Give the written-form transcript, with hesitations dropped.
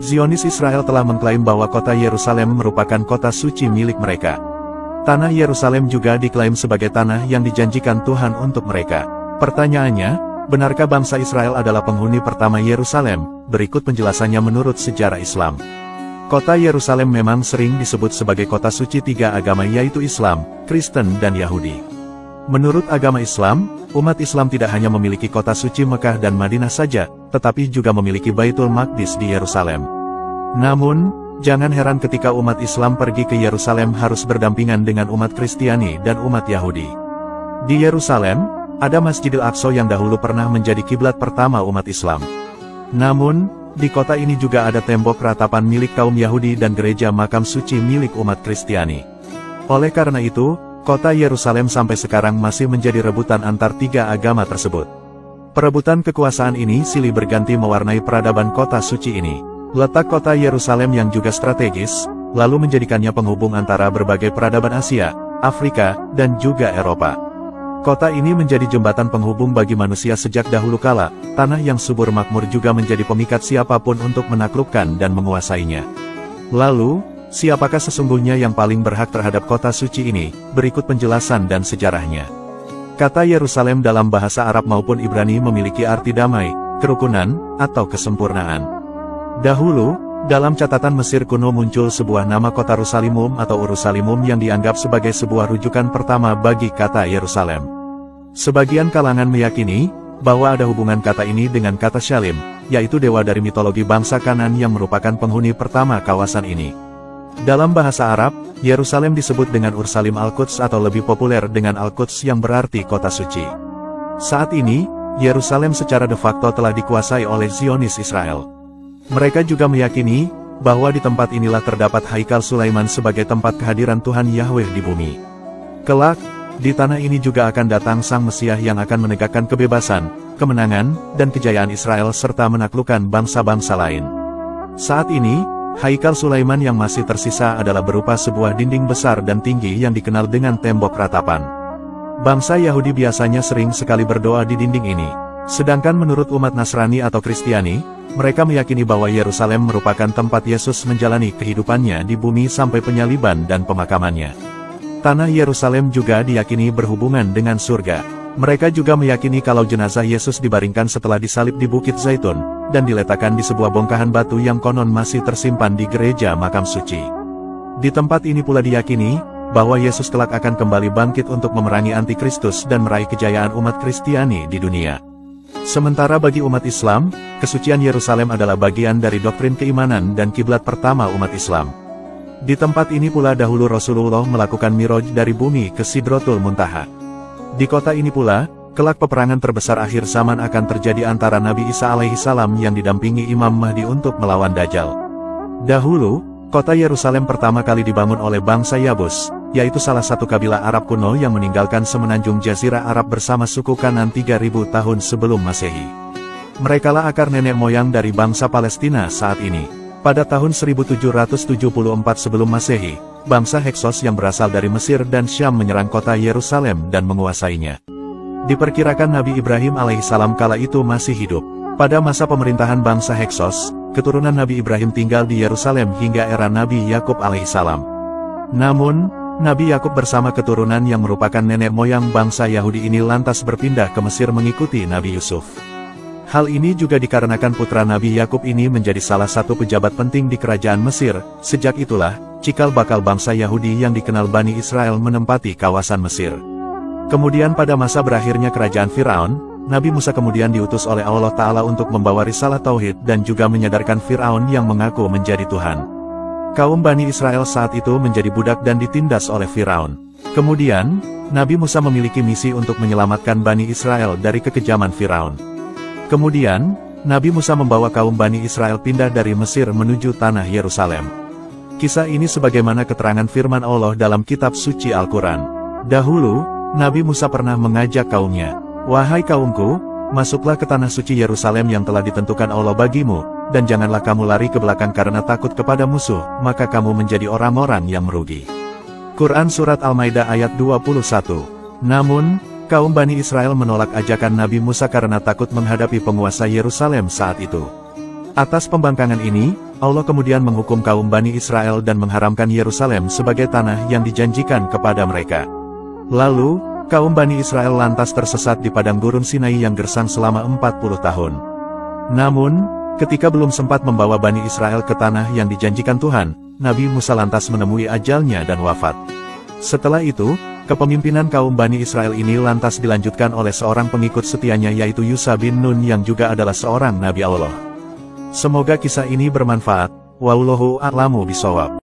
Zionis Israel telah mengklaim bahwa kota Yerusalem merupakan kota suci milik mereka. Tanah Yerusalem juga diklaim sebagai tanah yang dijanjikan Tuhan untuk mereka. Pertanyaannya, benarkah bangsa Israel adalah penghuni pertama Yerusalem? Berikut penjelasannya menurut sejarah Islam. Kota Yerusalem memang sering disebut sebagai kota suci tiga agama yaitu Islam, Kristen dan Yahudi. Menurut agama Islam, umat Islam tidak hanya memiliki kota suci Mekah dan Madinah saja, tetapi juga memiliki Baitul Maqdis di Yerusalem. Namun, jangan heran ketika umat Islam pergi ke Yerusalem harus berdampingan dengan umat Kristiani dan umat Yahudi. Di Yerusalem, ada Masjidil Aqsa yang dahulu pernah menjadi kiblat pertama umat Islam. Namun, di kota ini juga ada tembok ratapan milik kaum Yahudi dan gereja makam suci milik umat Kristiani. Oleh karena itu, kota Yerusalem sampai sekarang masih menjadi rebutan antar tiga agama tersebut. Perebutan kekuasaan ini silih berganti mewarnai peradaban kota suci ini. Letak kota Yerusalem yang juga strategis, lalu menjadikannya penghubung antara berbagai peradaban Asia, Afrika, dan juga Eropa. Kota ini menjadi jembatan penghubung bagi manusia sejak dahulu kala. Tanah yang subur makmur juga menjadi pemikat siapapun untuk menaklukkan dan menguasainya. Lalu, siapakah sesungguhnya yang paling berhak terhadap kota suci ini? Berikut penjelasan dan sejarahnya. Kata Yerusalem dalam bahasa Arab maupun Ibrani memiliki arti damai, kerukunan, atau kesempurnaan. Dahulu, dalam catatan Mesir kuno muncul sebuah nama kota Rusalimum atau Urusalimum yang dianggap sebagai sebuah rujukan pertama bagi kata Yerusalem. Sebagian kalangan meyakini bahwa ada hubungan kata ini dengan kata Shalim, yaitu dewa dari mitologi bangsa Kanan yang merupakan penghuni pertama kawasan ini. Dalam bahasa Arab, Yerusalem disebut dengan Ursalim Al-Quds atau lebih populer dengan Al-Quds yang berarti kota suci. Saat ini, Yerusalem secara de facto telah dikuasai oleh Zionis Israel. Mereka juga meyakini bahwa di tempat inilah terdapat Haikal Sulaiman sebagai tempat kehadiran Tuhan Yahweh di bumi. Kelak, di tanah ini juga akan datang Sang Mesias yang akan menegakkan kebebasan, kemenangan, dan kejayaan Israel serta menaklukkan bangsa-bangsa lain. Saat ini, Haikal Sulaiman yang masih tersisa adalah berupa sebuah dinding besar dan tinggi yang dikenal dengan tembok ratapan. Bangsa Yahudi biasanya sering sekali berdoa di dinding ini. Sedangkan menurut umat Nasrani atau Kristiani, mereka meyakini bahwa Yerusalem merupakan tempat Yesus menjalani kehidupannya di bumi sampai penyaliban dan pemakamannya. Tanah Yerusalem juga diyakini berhubungan dengan surga. Mereka juga meyakini kalau jenazah Yesus dibaringkan setelah disalib di Bukit Zaitun, dan diletakkan di sebuah bongkahan batu yang konon masih tersimpan di gereja makam suci. Di tempat ini pula diyakini bahwa Yesus kelak akan kembali bangkit untuk memerangi antikristus dan meraih kejayaan umat Kristiani di dunia. Sementara bagi umat Islam, kesucian Yerusalem adalah bagian dari doktrin keimanan dan kiblat pertama umat Islam. Di tempat ini pula dahulu Rasulullah melakukan Miraj dari bumi ke Sidratul Muntaha. Di kota ini pula, kelak peperangan terbesar akhir zaman akan terjadi antara Nabi Isa alaihissalam yang didampingi Imam Mahdi untuk melawan Dajjal. Dahulu, kota Yerusalem pertama kali dibangun oleh bangsa Yabus, yaitu salah satu kabilah Arab kuno yang meninggalkan semenanjung Jazirah Arab bersama suku Kanan 3000 tahun sebelum Masehi. Merekalah akar nenek moyang dari bangsa Palestina saat ini. Pada tahun 1774 sebelum Masehi, bangsa Heksos yang berasal dari Mesir dan Syam menyerang kota Yerusalem dan menguasainya. Diperkirakan Nabi Ibrahim alaihissalam kala itu masih hidup. Pada masa pemerintahan bangsa Heksos, keturunan Nabi Ibrahim tinggal di Yerusalem hingga era Nabi Yakub alaihissalam. Namun, Nabi Yakub bersama keturunan yang merupakan nenek moyang bangsa Yahudi ini lantas berpindah ke Mesir mengikuti Nabi Yusuf. Hal ini juga dikarenakan putra Nabi Yakub ini menjadi salah satu pejabat penting di kerajaan Mesir. Sejak itulah, cikal bakal bangsa Yahudi yang dikenal Bani Israel menempati kawasan Mesir. Kemudian pada masa berakhirnya kerajaan Firaun, Nabi Musa kemudian diutus oleh Allah Ta'ala untuk membawa risalah Tauhid dan juga menyadarkan Firaun yang mengaku menjadi Tuhan. Kaum Bani Israel saat itu menjadi budak dan ditindas oleh Firaun. Kemudian, Nabi Musa memiliki misi untuk menyelamatkan Bani Israel dari kekejaman Firaun. Kemudian, Nabi Musa membawa kaum Bani Israel pindah dari Mesir menuju tanah Yerusalem. Kisah ini sebagaimana keterangan firman Allah dalam kitab suci Al-Quran. Dahulu, Nabi Musa pernah mengajak kaumnya, "Wahai kaumku, masuklah ke tanah suci Yerusalem yang telah ditentukan Allah bagimu, dan janganlah kamu lari ke belakang karena takut kepada musuh, maka kamu menjadi orang-orang yang merugi." Quran Surat Al-Maidah ayat 21. Namun, kaum Bani Israel menolak ajakan Nabi Musa karena takut menghadapi penguasa Yerusalem saat itu. Atas pembangkangan ini, Allah kemudian menghukum kaum Bani Israel dan mengharamkan Yerusalem sebagai tanah yang dijanjikan kepada mereka. Lalu, kaum Bani Israel lantas tersesat di padang gurun Sinai yang gersang selama 40 tahun. Namun, ketika belum sempat membawa Bani Israel ke tanah yang dijanjikan Tuhan, Nabi Musa lantas menemui ajalnya dan wafat. Setelah itu, kepemimpinan kaum Bani Israel ini lantas dilanjutkan oleh seorang pengikut setianya yaitu Yusha bin Nun yang juga adalah seorang Nabi Allah. Semoga kisah ini bermanfaat. Wallahu a'lamu bishawab.